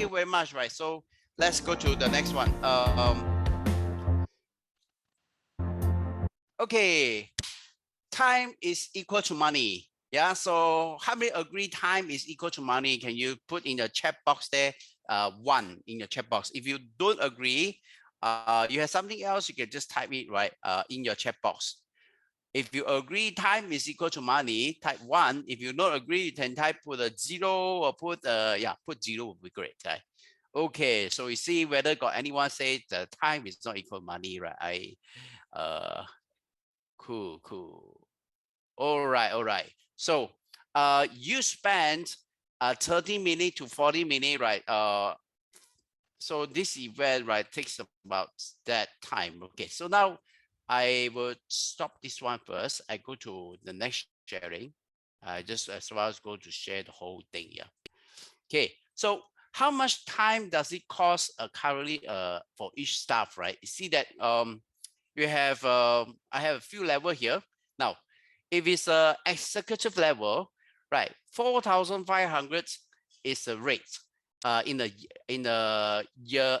you very much. Right. So let's go to the next one. Okay. Time is equal to money. Yeah. So how many agree time is equal to money? Can you put in the chat box there? One in the chat box. If you don't agree, you have something else, you can just type it right in your chat box. If you agree time is equal to money, type 1. If you don't agree, you can type put a 0 or put put 0 would be great. Right? Okay, so we see whether got anyone say the time is not equal to money, right? Cool. All right. So you spent 30 minutes to 40 minutes, right? So this event, right, takes about that time. Okay, so now I will stop this one first. I go to the next sharing. I just as well as go to share the whole thing here. Okay, so how much time does it cost currently for each staff, right? You see that you have I have a few level here. Now, if it's a executive level, right, 4,500 is the rate in a year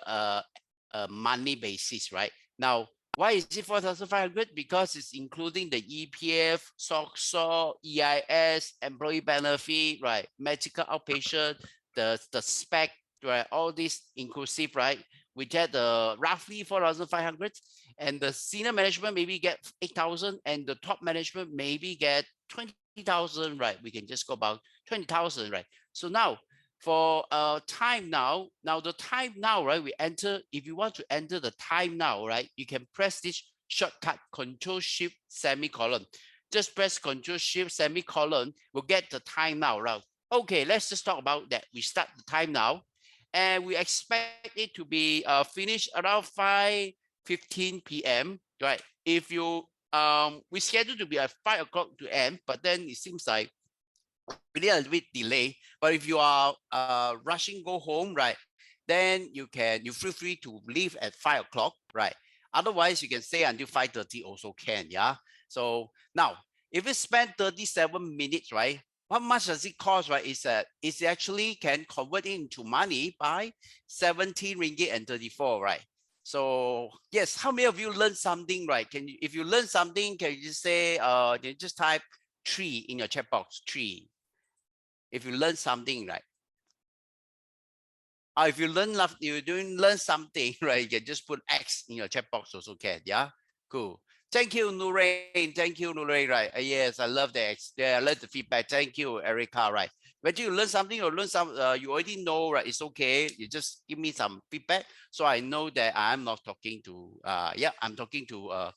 money basis, right? Now, why is it 4,500? Because it's including the EPF, SOCSO, EIS, employee benefit, right? Medical outpatient, the spec, right? All this inclusive, right? We get the roughly 4,500, and the senior management maybe get 8,000, and the top management maybe get 20,000, right? We can just go about 20,000, right? So now for time now the time now, right, we enter. If you want to enter the time now, right, you can press this shortcut Control Shift semicolon. Just press Control Shift semicolon, we'll get the time now, right? Okay, let's just talk about that. We start the time now, and we expect it to be finished around 5:15 p.m. right? If you we scheduled to be at 5 o'clock to end, but then it seems like really a bit delay. But if you are rushing go home, right, then you feel free to leave at 5 o'clock, right? Otherwise, you can stay until 5:30 also can, yeah. So now, if you spend 37 minutes, right, how much does it cost, right? Is that it actually can convert into money by 17 ringgit and 34, right? So yes, how many of you learned something, right? Can you, if you learn something, can you just say can you just type 3 in your chat box, 3 if you learn something, right? If you learn something, right, you can just put X in your chat box also can. Yeah, cool. Thank you, Nurain. Thank you, Nurain. Right? Yes, I love that. Yeah, I love the feedback. Thank you, Erica. Right? Whether you learn something or learn some, you already know, right? It's okay. You just give me some feedback, so I know that I'm not talking to. I'm talking to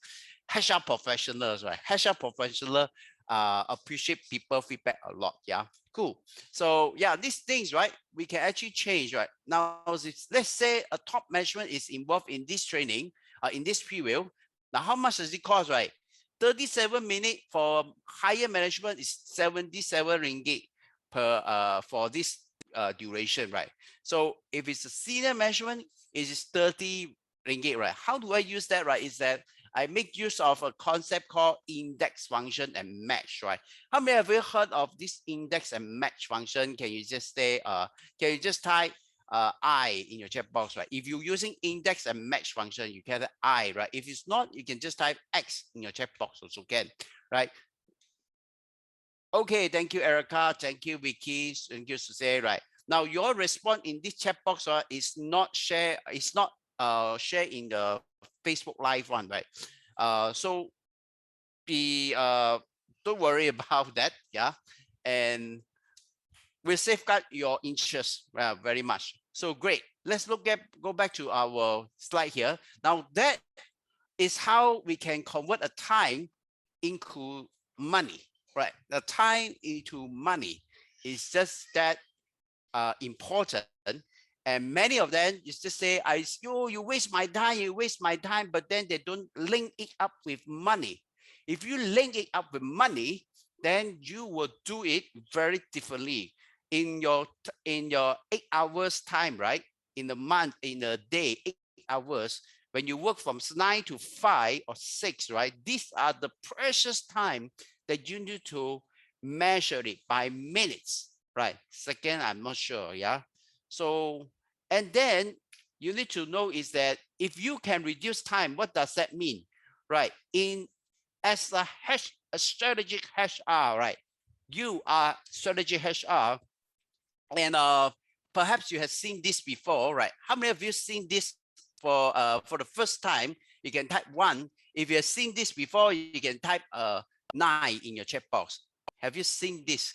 HR professionals, right? HR professional appreciate people feedback a lot. Yeah, cool. So yeah, these things, right, we can actually change, right? Now, let's say a top management is involved in this training, in this period. Now, how much does it cost, right? 37 minutes for higher management is 77 ringgit per for this duration, right? So if it's a senior management, it is 30 ringgit, right? How do I use that, right? Is that I make use of a concept called index function and match, right? How many of you heard of this index and match function? Can you just say, can you just type I in your chat box, right? If you're using index and match function, you can type I, right? If it's not, you can just type X in your chat box also can, right? Okay, thank you, Erica. Thank you, Vicky. Thank you, Suzanne. Right now, your response in this chat box is not share. It's not share in the Facebook Live one, right? So be don't worry about that, yeah. And we'll safeguard your interest very much. So great. Let's go back to our slide here. Now that is how we can convert a time into money, right? The time into money is just that important. And many of them used to say, you waste my time, but then they don't link it up with money. If you link it up with money, then you will do it very differently in your 8 hours time, right? In the month, in a day, 8 hours. When you work from 9 to 5 or 6, right? These are the precious time that you need to measure it by minutes, right? Second, I'm not sure, yeah. So And then you need to know is that if you can reduce time, what does that mean? Right. As a strategic HR, right? You are strategic HR, and perhaps you have seen this before, right? How many of you seen this for the first time? You can type 1. If you have seen this before, you can type 9 in your chat box. Have you seen this?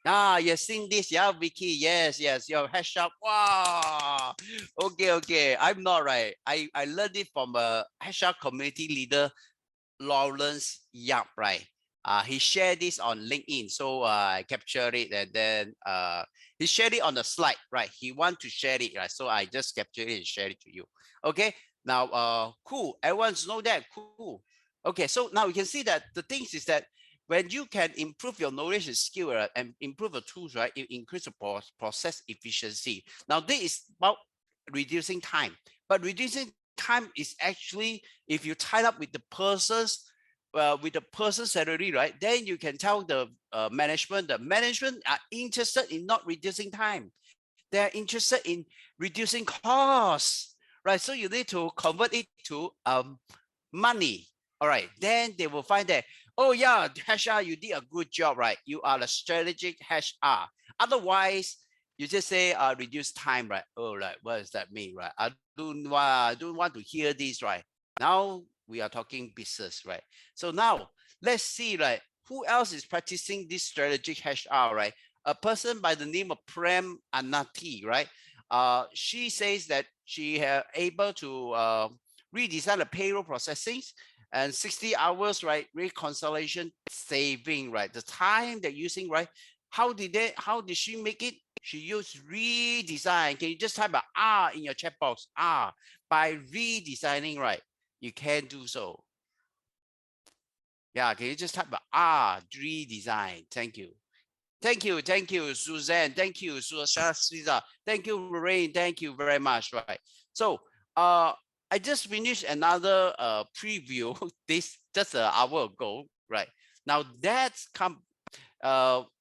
You've seen this, yeah, Vicky. Yes, your headshot. Wow. Okay. I'm not right. I learned it from a headshot community leader, Lawrence Yap, right? He shared this on LinkedIn, so I captured it, and then he shared it on the slide, right? He want to share it, right? So I just captured it and shared it to you. Okay, now cool. Everyone's know that, cool. Okay, so now you can see that the things is that when you can improve your knowledge and skill, right, and improve the tools, right, you increase the process efficiency. Now this is about reducing time, but reducing time is actually, if you tie up with the person's salary, right? Then you can tell the management are interested in not reducing time. They're interested in reducing costs, right? So you need to convert it to money. All right. Then they will find that, oh yeah, HR, you did a good job, right? You are the strategic HR. Otherwise, you just say reduce time, right? Oh, right. What does that mean, right? I don't want to hear this, right? Now we are talking business, right? So now let's see, right? Who else is practicing this strategic HR, right? A person by the name of Prem Anati, right? She says that she able to redesign the payroll processing and 60 hours, right? Reconciliation saving, right? The time they're using, right? How did she make it? She used redesign. Can you just type a R in your chat box? R. By redesigning, right? You can do so. Yeah, can you just type a R, redesign? Thank you. Thank you, Suzanne. Thank you, Susa. Thank you, Lorraine. Thank you very much. Right. So I just finished another preview this just an hour ago. Right. Now that's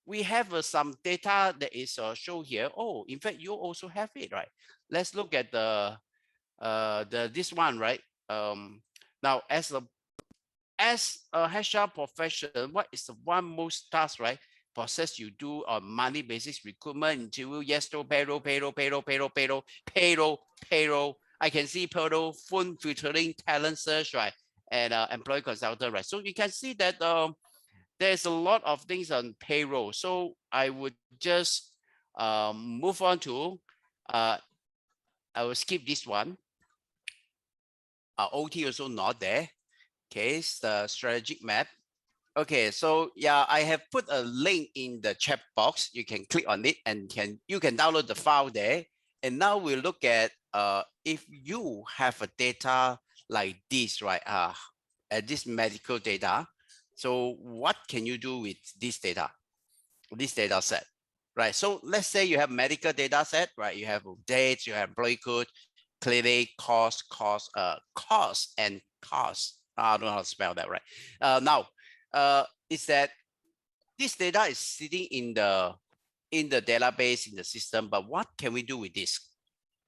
we have some data that is shown here. Oh, in fact, you also have it, right? Let's look at the this one, right? Now as a HR professional, what is the one most task, right? Process you do on monthly basis, recruitment, interview, yes, no, payroll. I can see payroll, phone filtering, talent search, right? And employee consultant, right? So you can see that there's a lot of things on payroll. So I would just move on to, I will skip this one. OT also not there. Okay, it's the strategic map. Okay, so yeah, I have put a link in the chat box. You can click on it and you can download the file there. And now we'll look at if you have a data like this, right? This medical data. So what can you do with this data set, right? So let's say you have medical data set, right? You have dates, you have employee code, clinic, cost, and cost. I don't know how to spell that, right? Now, is that this data is sitting in the database, in the system, but what can we do with this?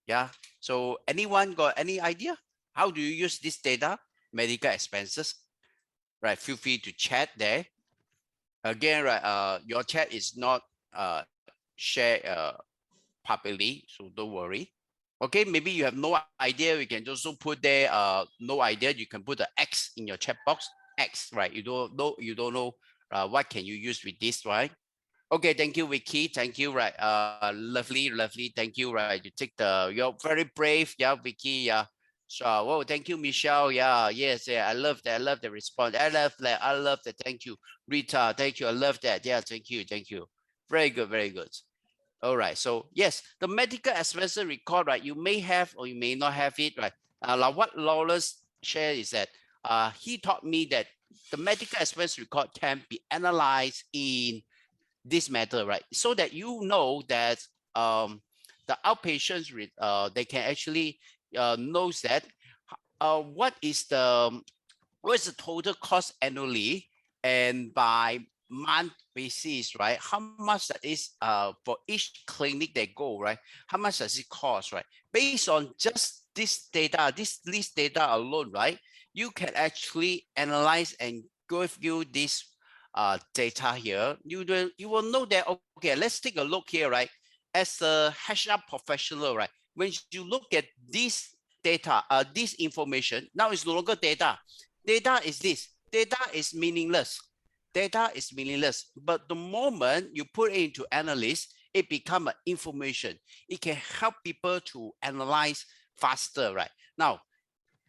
Yeah. So anyone got any idea? How do you use this data? Medical expenses, right? Feel free to chat there. Again, right? Your chat is not shared publicly, so don't worry. Okay, maybe you have no idea. We can also put there no idea. You can put the X in your chat box. X, right? You don't know what can you use with this, right? Okay, thank you, Vicky. Thank you, right? Lovely. Thank you, right? You take you're very brave, yeah, Vicky. Yeah. So, whoa, thank you, Michelle. Yeah, yes, yeah. I love that. I love the response. I love that. Thank you, Rita. Thank you. I love that. Yeah, thank you. Very good. All right. So yes, the medical expenses record, right? You may have or you may not have it, right? Like what Lawrence shared is that he taught me that the medical expense record can be analyzed in this method, right? So that you know that the outpatients they can actually knows that what is the total cost annually and by month basis, right? How much that is for each clinic they go, right? How much does it cost, right? Based on just this data, this list data alone, right? You can actually analyze and give you this data here. You will know that, okay, let's take a look here, right? As a HR professional, right? When you look at this data, this information, now it's no longer data. Data is this. Data is meaningless. Data is meaningless. But the moment you put it into analysis, it becomes information. It can help people to analyze faster, right? Now,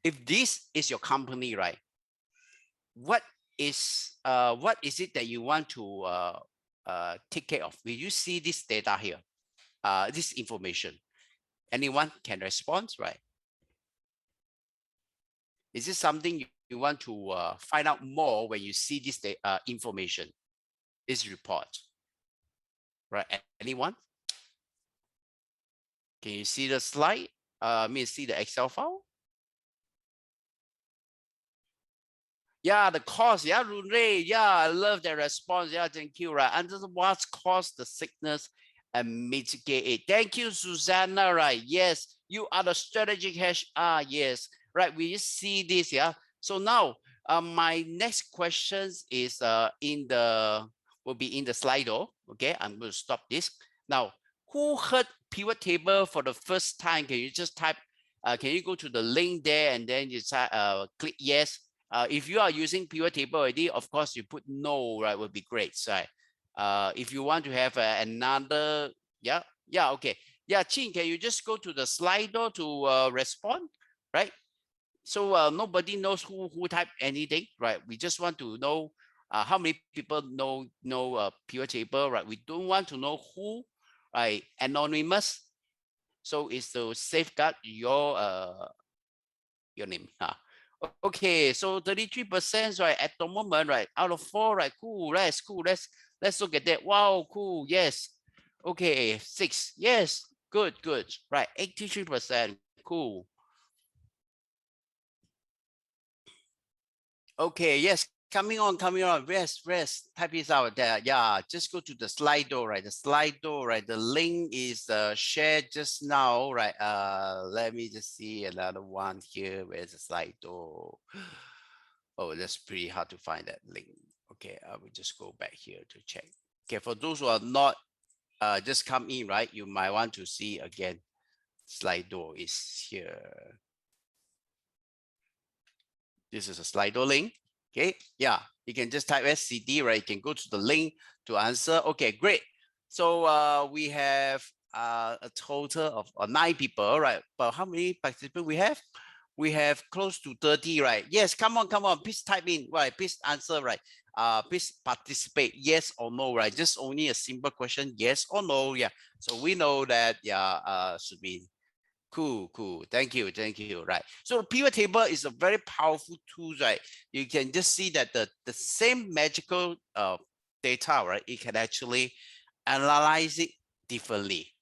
if this is your company, right? What what is it that you want to take care of? Will you see this data here? This information. Anyone can respond, right? Is this something you want to find out more when you see this information, this report, right? Anyone? Can you see the slide? See the Excel file? Yeah, the cause. Yeah, Rune. Yeah, I love that response. Yeah, thank you. Right. And what's caused the sickness and mitigate it. Thank you, Susanna. Right. Yes, you are the strategic HR. Yes. Right. We see this. Yeah. So now, my next questions is will be in the Slido. Okay, I'm going to stop this now. Who heard pivot table for the first time? Can you just type? Can you go to the link there and then you click yes? If you are using pivot table already, of course you put no, right? Would be great, right? If you want to have another, yeah, okay. Yeah, Chin, can you just go to the Slido to respond, right? So nobody knows who typed anything, right? We just want to know how many people know pivot table, right? We don't want to know who, right? Anonymous. So it's to safeguard your name. Okay, so 33%, right? At the moment, right? Out of 4, right? Cool, right? Cool. Let's look at that. Wow, cool. Yes. Okay, 6. Yes. Good, good. Right. 83%. Cool. Okay, yes. Coming on, coming on. Rest, rest. Type is out there. Yeah, just go to the Slido, right? The Slido, right? The link is shared just now, right? Let me just see another one here. Where's the Slido? Oh, that's pretty hard to find that link. Okay, I will just go back here to check. Okay, for those who are not just come in, right? You might want to see again. Slido is here. This is a Slido link. Okay, yeah, you can just type SCD, right? You can go to the link to answer. Okay, great. So we have a total of 9 people, right? But how many participants we have? We have close to 30, right? Yes, come on, come on. Please type in, right? Please answer, right? Please participate, yes or no, right? Just only a simple question, yes or no, yeah. So we know that, yeah, should be cool, cool. Thank you, thank you. Right. So the pivot table is a very powerful tool, right? You can just see that the same magical data, right? It can actually analyze it differently.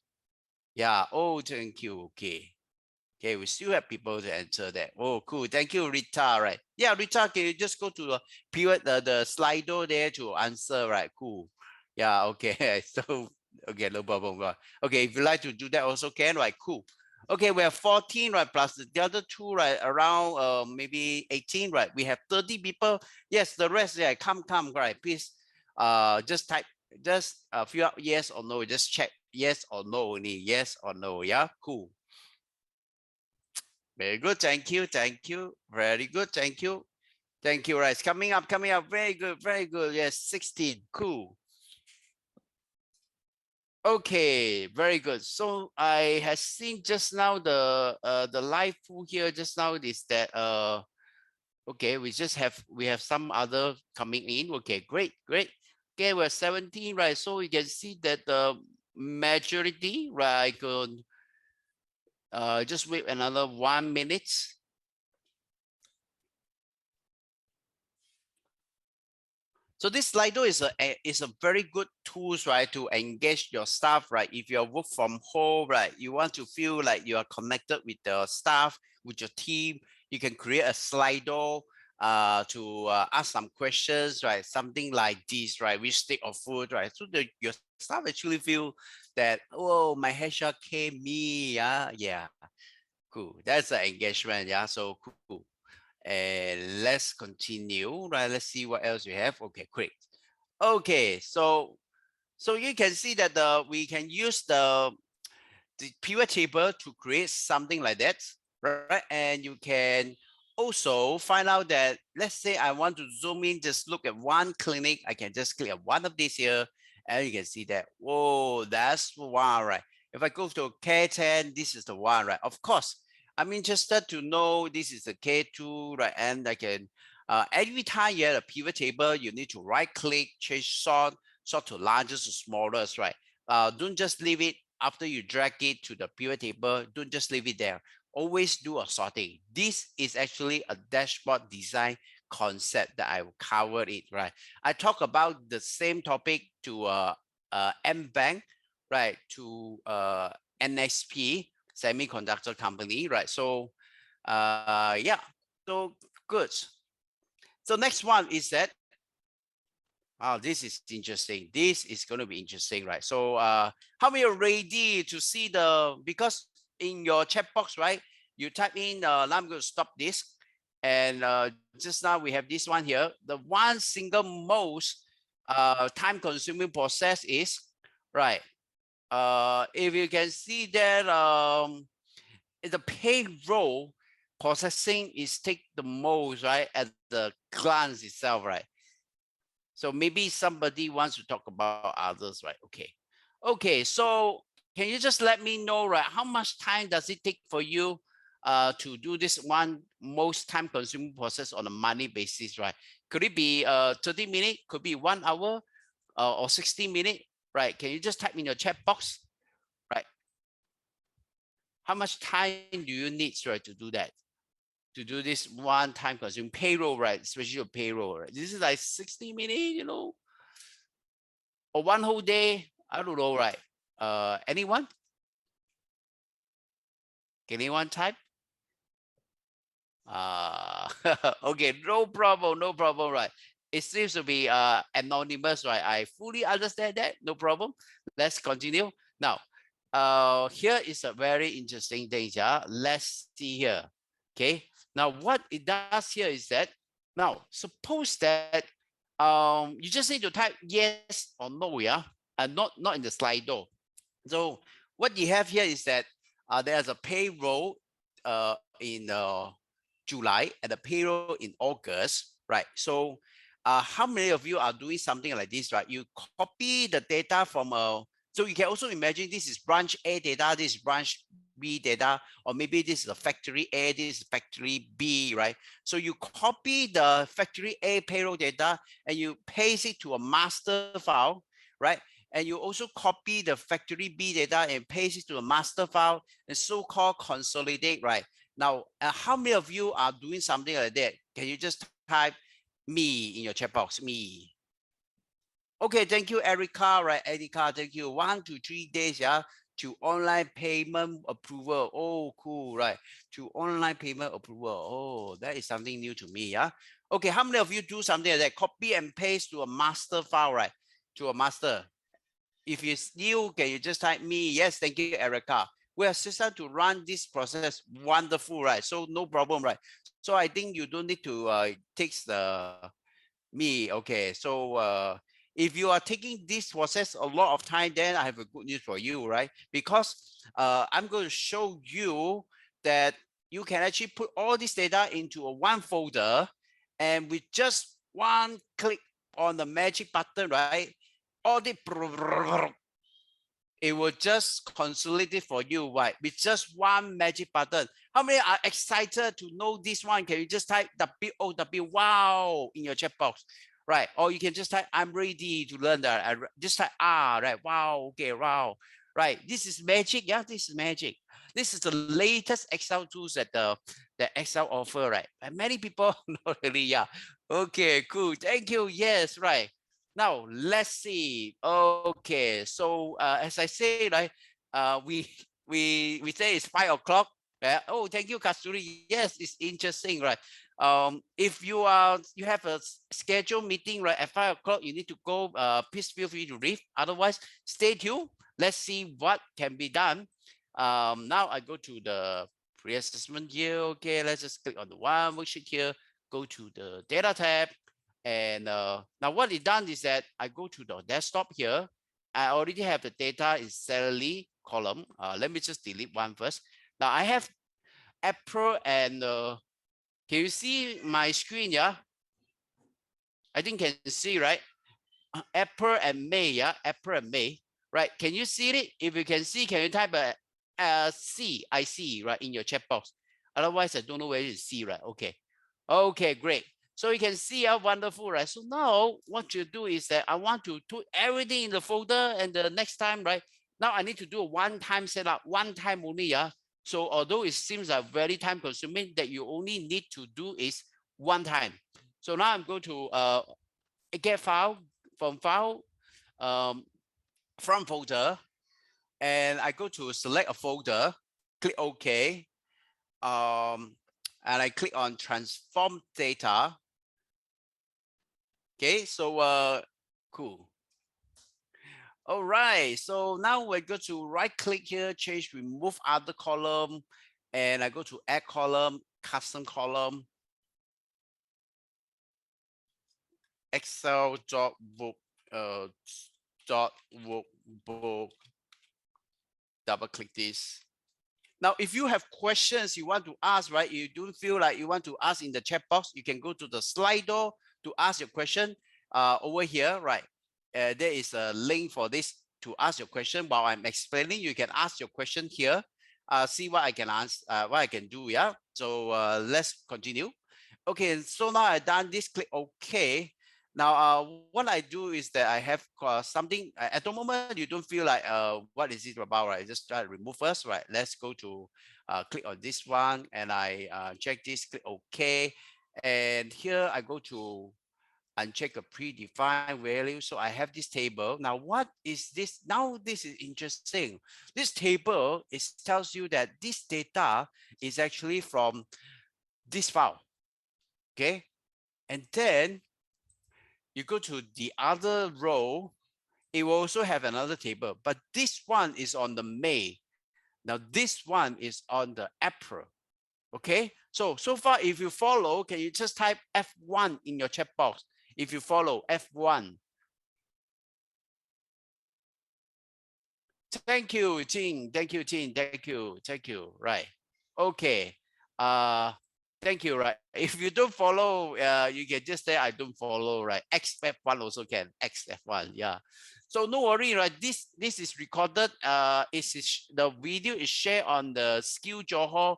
Yeah. Oh, thank you. Okay. Okay, we still have people to answer that. Oh, cool. Thank you, Rita. Right. Yeah, Rita, can you just go to the pivot the Slido there to answer, right? Cool. Yeah, okay. So okay, no problem. Okay, if you like to do that also can, right? Cool. Okay, we have 14, right? Plus the other 2, right? Around maybe 18, right? We have 30 people. Yes, the rest, yeah, come, right? Please just type just fill out yes or no. Just check yes or no only. Yes or no. Yeah, cool. Very good. Thank you. Thank you. Very good. Thank you. Thank you. Right. Coming up. Coming up. Very good. Very good. Yes. 16. Cool. Okay. Very good. So I have seen just now the live pool here just now is that okay, we have some other coming in. Okay, great, great. Okay, we're 17, right? So you can see that the majority, right? Just wait another 1 minute. So this Slido is a very good tools, right, to engage your staff, right? If you work from home, right, you want to feel like you are connected with the staff, with your team, you can create a Slido ask some questions, right? Something like this, right? Which state of food, right? So your staff actually feel that, oh, my HR came me, yeah, cool. That's an engagement, yeah. So cool. And let's continue, right? Let's see what else we have. Okay, great. Okay, so you can see that we can use the pivot table to create something like that, right? And you can also find out that, let's say I want to zoom in, just look at one clinic. I can just click at one of these here, and you can see that, whoa, that's one, right? If I go to K10, this is the one, right? Of course, I'm interested to know this is the K2, right? And I can, every time you have a pivot table, you need to right click, change sort to largest to smallest, right? Don't just leave it after you drag it to the pivot table. Don't just leave it there. Always do a sorting. This is actually a dashboard design concept that I covered it, right? I talk about the same topic to M-Bank, right? To NXP, semiconductor company, right? So yeah, so good. So next one is that, oh, this is interesting. This is going to be interesting, right? So how many are ready to see because in your chat box, right, you type in, now I'm going to stop this. And just now we have this one here. The one single most time consuming process is, right, if you can see that the payroll processing is take the most, right, at the glance itself, right? So maybe somebody wants to talk about others, right? Okay. Okay, so can you just let me know, right, how much time does it take for you to do this one most time consuming process on a monthly basis, right? Could it be 30 minutes, could be 1 hour, or 60 minutes, right? Can you just type in your chat box, right? How much time do you need, right, to do that? To do this one time consuming payroll, right? Especially your payroll, right? This is like 60 minutes, or one whole day. I don't know, right? Anyone? Can anyone type? Okay, no problem, no problem, right? It seems to be anonymous, right? I fully understand that, no problem. Let's continue. Now, here is a very interesting thing, yeah. Let's see here. Okay. Now, what it does here is that, now suppose that you just need to type yes or no, yeah, and not in the Slido. So what you have here is that there's a payroll in July and a payroll in August, right? So how many of you are doing something like this, right? You copy the data from so you can also imagine this is branch A data, this is branch B data, or maybe this is a factory A, this is factory B, right? So you copy the factory A payroll data and you paste it to a master file, right? And you also copy the factory B data and paste it to a master file and so-called consolidate, right? Now, how many of you are doing something like that? Can you just type me in your chat box, me? Okay, thank you, Erica, right? Erica, thank you. 1 to 3 days, yeah, to online payment approval. Oh, cool, right? To online payment approval. Oh, that is something new to me, yeah. Okay, how many of you do something like that? Copy and paste to a master file, right? To a master. If it's new, can you just type me? Yes, thank you, Erica. We are system to run this process. Wonderful, right? So no problem, right? So I think you don't need to take the me. Okay, so if you are taking this process a lot of time, then I have a good news for you, right? Because I'm going to show you that you can actually put all this data into a one folder, and with just one click on the magic button, right? All the it will just consolidate for you, right? With just one magic button. How many are excited to know this one? Can you just type WOW, wow, in your chat box, right? Or you can just type, I'm ready to learn that. I just type, right, wow, okay, wow, right. This is magic, yeah, this is magic. This is the latest Excel tools that the Excel offer, right? And many people, not really, yeah. Okay, cool, thank you, yes, right. Now let's see. Okay, so as I say, right, we say it's 5 o'clock. Yeah. Oh, thank you, Kasturi. Yes, it's interesting, right? If you have a scheduled meeting right at 5 o'clock, you need to go. Please feel free to leave. Otherwise, stay tuned. Let's see what can be done. Now I go to the pre-assessment here. Okay, let's just click on the one worksheet here. Go to the data tab, and now what it done is that I go to the desktop here. I already have the data in salary column. Let me just delete one first. Now I have April and can you see my screen? Yeah, I think can see, right? April and May. Yeah, April and May. Right? Can you see it? If you can see, can you type a C? I see, right, in your chat box. Otherwise, I don't know where you see, right? Okay. Okay, great. So you can see, wonderful, right? So now what you do is that I want to put everything in the folder, and the next time, right? Now I need to do a one-time setup, one time only, yeah. So although it seems like very time consuming, that you only need to do is one time. So now I'm going to get file from file, um, from folder, and I go to select a folder, click OK, and I click on transform data. Okay, so cool. All right, so now we go to right click here, change, remove other column, and I go to add column, custom column, Excel dot book, dot workbook, double click this. Now, if you have questions you want to ask, right, you don't feel like you want to ask in the chat box, you can go to the Slido to ask your question over here, right? There is a link for this to ask your question. While I'm explaining, you can ask your question here. See what I can answer, what I can do, yeah? So let's continue. Okay, so now I've done this, click OK. Now, what I do is that I have something at the moment you don't feel like what is it about, right? Just try to remove first, right? Let's go to click on this one, and I check this, click OK, and here I go to uncheck a predefined value. So I have this table. Now, what is this? Now, this is interesting. This table is tells you that this data is actually from this file, okay? And then you go to the other row, it will also have another table, but this one is on the May. Now this one is on the April. Okay, so far if you follow, can you just type F1 in your chat box if you follow F1? Thank you, Jing. Thank you, Jing. Thank you. Right. Okay. Uh thank you. Right. If you don't follow, you can just say I don't follow, right? XF1 also can. XF1. Yeah. So no worry, right? This is recorded. The video is shared on the Skill Johor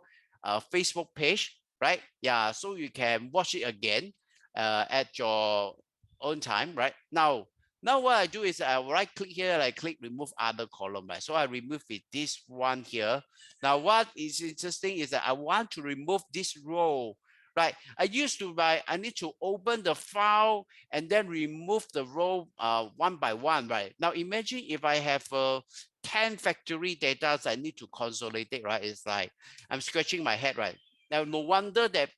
Facebook page, right? Yeah. So you can watch it again at your own time, right? Now what I do is I right click here, I click remove other column, right? So I remove it, this one here. Now what is interesting is that I want to remove this row, right? I need to open the file and then remove the row one by one, right? Now imagine if I have 10 factory data I need to consolidate, right? It's like I'm scratching my head, right? Now no wonder that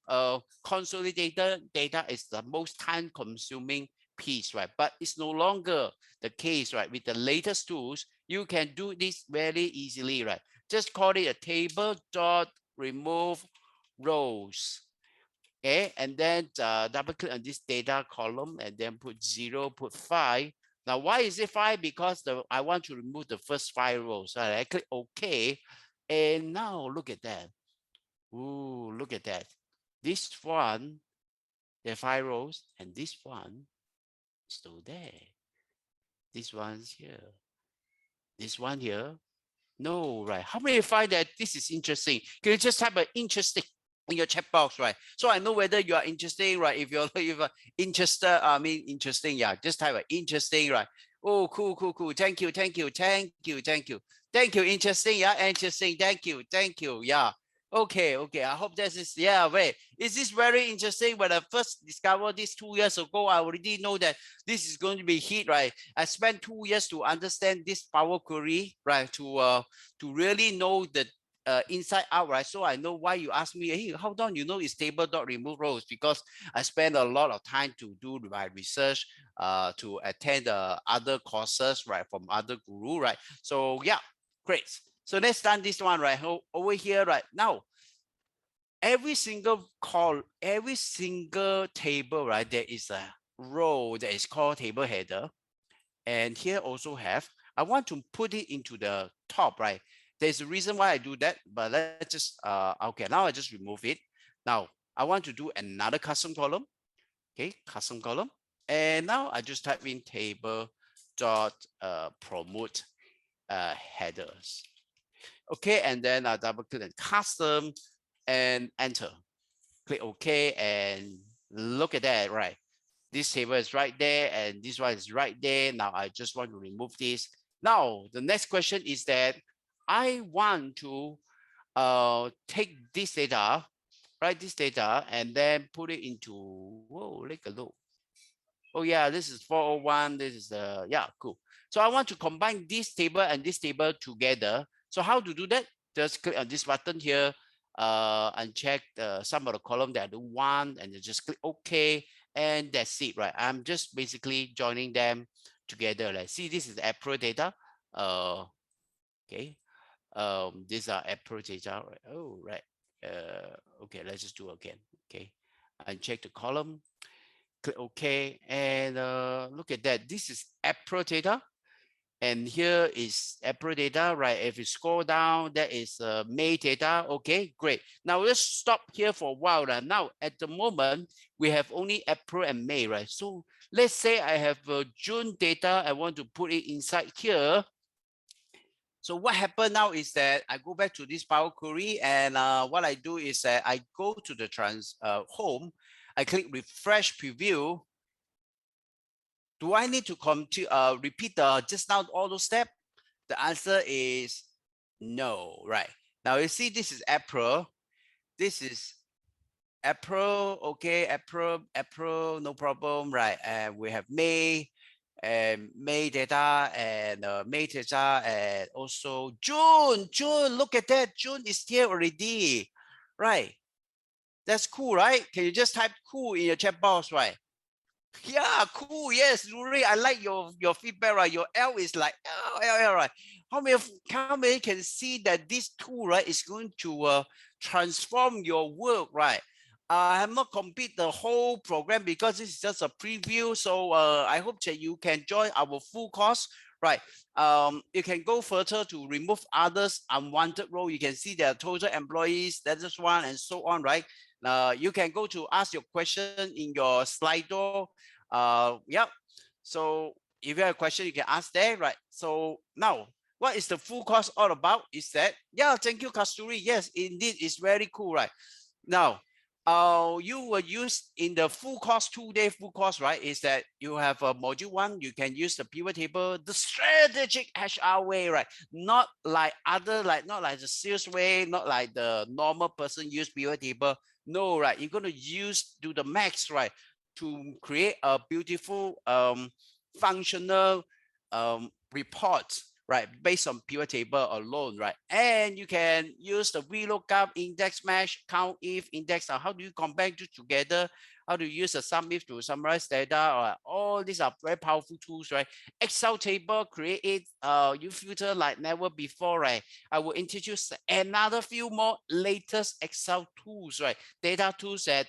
consolidated data is the most time consuming piece, right? But it's no longer the case, right? With the latest tools, you can do this very easily, right? Just call it a table dot remove rows. Okay, and then double click on this data column and then put 0, put 5. Now, why is it 5? Because I want to remove the first 5 rows. So I click OK. And now look at that. Ooh, look at that. This one, there are 5 rows, and this one still there. This one's here. This one here. No, right. How many find that this is interesting? Can you just type an interesting in your chat box, right? So I know whether you are interesting, right? If you're interested, I mean interesting, yeah. Just type an interesting, right? Oh, cool. Thank you. Interesting, yeah. Interesting. Thank you, yeah. Okay. I hope this is, yeah. Wait, is this very interesting? When I first discovered this 2 years ago, I already know that this is going to be hit, right? I spent 2 years to understand this Power Query, right? To really know inside out, right? So I know why you ask me, hey, how long you know it's table dot remove rows? Because I spend a lot of time to do my research, to attend other courses, right, from other guru, right? So yeah, great. So let's done this one, right? Over here, right now, every single call, every single table, right, there is a row that is called table header. And here also have, I want to put it into the top, right? There's a reason why I do that, but let's just, okay, now I just remove it. Now, I want to do another custom column, okay, custom column. And now I just type in table dot promote headers. Okay, and then I double click on custom and enter. Click OK and look at that, right? This table is right there and this one is right there. Now I just want to remove this. Now the next question is that I want to take this data, right? This data and then put it into, whoa, take a look. Oh yeah, this is 401. This is yeah, cool. So I want to combine this table and this table together. So how to do that? Just click on this button here and check some of the column that I don't want, and you just click OK, and that's it, right? I'm just basically joining them together. Like, see, this is April data. Okay. These are April data. Right? Oh, right. Okay, let's just do again. Okay, and check the column. Click OK, and look at that. This is April data, and here is April data, right? If you scroll down, that is May data. Okay, great. Now let's stop here for a while. Right? Now at the moment we have only April and May, right? So let's say I have June data. I want to put it inside here. So what happened now is that I go back to this Power Query, and what I do is that I go to the home. I click refresh preview. Do I need to repeat just now all those steps? The answer is no, right? Now you see this is April. This is April, okay, April, no problem, right? And we have May, and May data, and May data, and also June. June, look at that. June is here already, right? That's cool, right? Can you just type cool in your chat box, right? Yeah, cool. Yes, Ruri, I like your feedback, right? Your L is like L, right? How many can see that this tool, right, is going to transform your work, right? I have not complete the whole program because this is just a preview. So I hope that you can join our full course, right? You can go further to remove others unwanted role. You can see their total employees, that's just one, and so on, right? You can go to ask your question in your Slido. Yep. So if you have a question, you can ask there, right? So now, what is the full course all about? Is that, yeah, thank you, Kasturi. Yes, indeed, it's very cool, right? Now, you will use in the full course, 2-day full course, right? Is that you have a module 1, you can use the pivot table, the strategic HR way, right? Not like not like the sales way, not like the normal person use pivot table. No, right? You're going to use do the max, right? To create a beautiful, functional report, right, based on pivot table alone, right? And you can use the VLOOKUP, index match, count if, index. How do you combine it together? How to use a sum if to summarize data? Or all these are very powerful tools, right? Excel table, create it. You filter like never before, right? I will introduce another few more latest Excel tools, right? Data tools that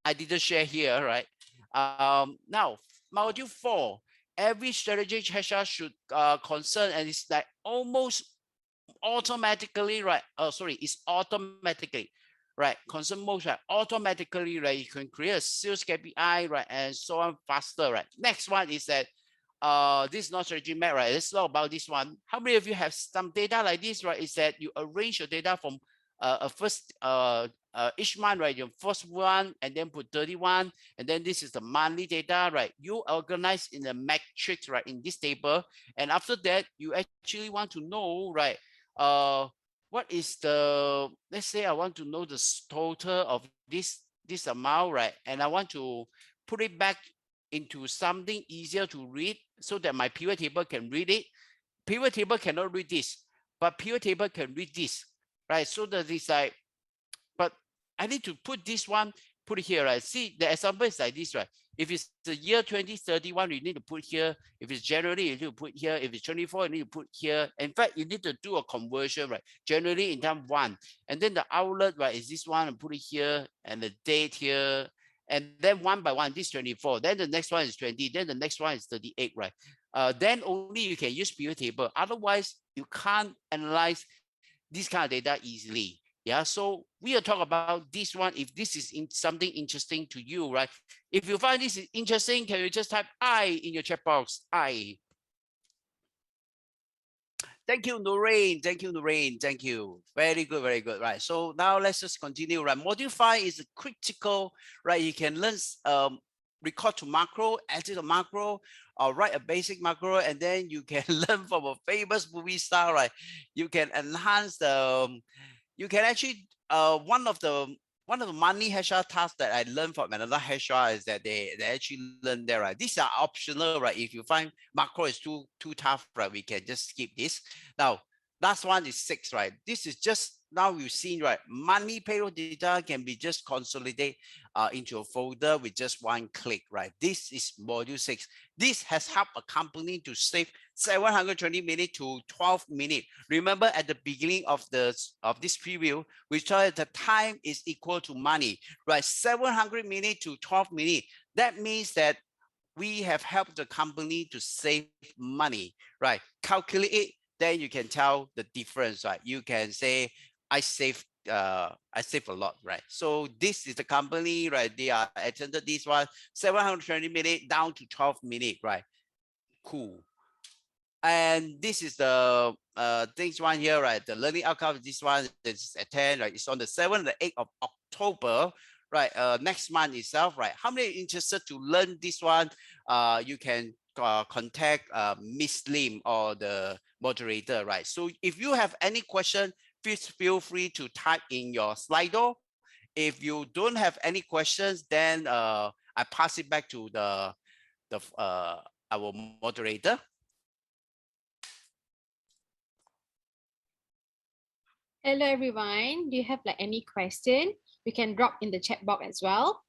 I didn't share here, right? Now, module 4, every strategic HR should concern, and it's like almost automatically, right? Oh, sorry, it's automatically, right? Concern most, right? Automatically, right? You can create a sales KPI, right? And so on faster, right? Next one is that this is not strategy map, right? Let's talk about this one. How many of you have some data like this, right? Is that you arrange your data from a first each month, right? Your first one, and then put 31, and then this is the monthly data, right? You organize in a matrix, right? In this table, and after that, you actually want to know, right? What is the, let's say I want to know the total of this amount, right? And I want to put it back into something easier to read so that my pivot table can read it. Pivot table cannot read this, but pivot table can read this, right? So that it's like, but I need to put this one, put it here, right? See, the example is like this, right? If it's the year 2031, you need to put here. If it's January, you need to put here. If it's 24, you need to put here. In fact, you need to do a conversion, right? January in time one. And then the outlet, right, is this one and put it here and the date here. And then one by one, this 24. Then the next one is 20. Then the next one is 38, right? Then only you can use pivot table. Otherwise, you can't analyze this kind of data easily. Yeah, so we are talking about this one. If this is something interesting to you, right? If you find this is interesting, can you just type I in your chat box? I. Thank you, Noreen. Thank you, Noreen. Thank you. Very good, very good. Right. So now let's just continue. Right. Module 5 is critical, right? You can learn record to macro, edit a macro, or write a basic macro, and then you can learn from a famous movie star, right? You can enhance the you can actually one of the money HR tasks that I learned from another HR is that they actually learn there, right? These are optional, right? If you find macro is too tough, right? We can just skip this. Now, last one is 6, right? This is just now you've seen, right? Money payroll data can be just consolidate into a folder with just one click, right? This is module 6. This has helped a company to save 720 minutes to 12 minutes. Remember at the beginning of this preview, we saw that the time is equal to money, right? 700 minutes to 12 minutes. That means that we have helped the company to save money, right? Calculate it, then you can tell the difference, right? You can say, I save a lot, right? So this is the company, right? They are attended this one, 720 minutes down to 12 minutes, right? Cool. And this is the things one here, right? The learning outcome of this one is attend, right? It's on the 7th and the 8th of October, right? Next month itself, right? How many interested to learn this one? You can contact Miss Lim or the moderator, right? So if you have any question, please feel free to type in your Slido. If you don't have any questions, then I pass it back to the our moderator. Hello everyone. Do you have like any question? You can drop in the chat box as well.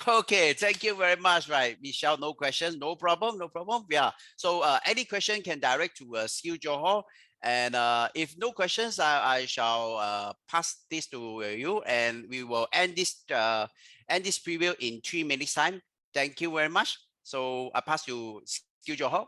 Okay, thank you very much. Right, Michelle, no question, no problem, no problem. Yeah. So any question can direct to Skill Johor. And if no questions, I shall pass this to you, and we will end this preview in 3 minutes time. Thank you very much. So I pass to Skill Johor.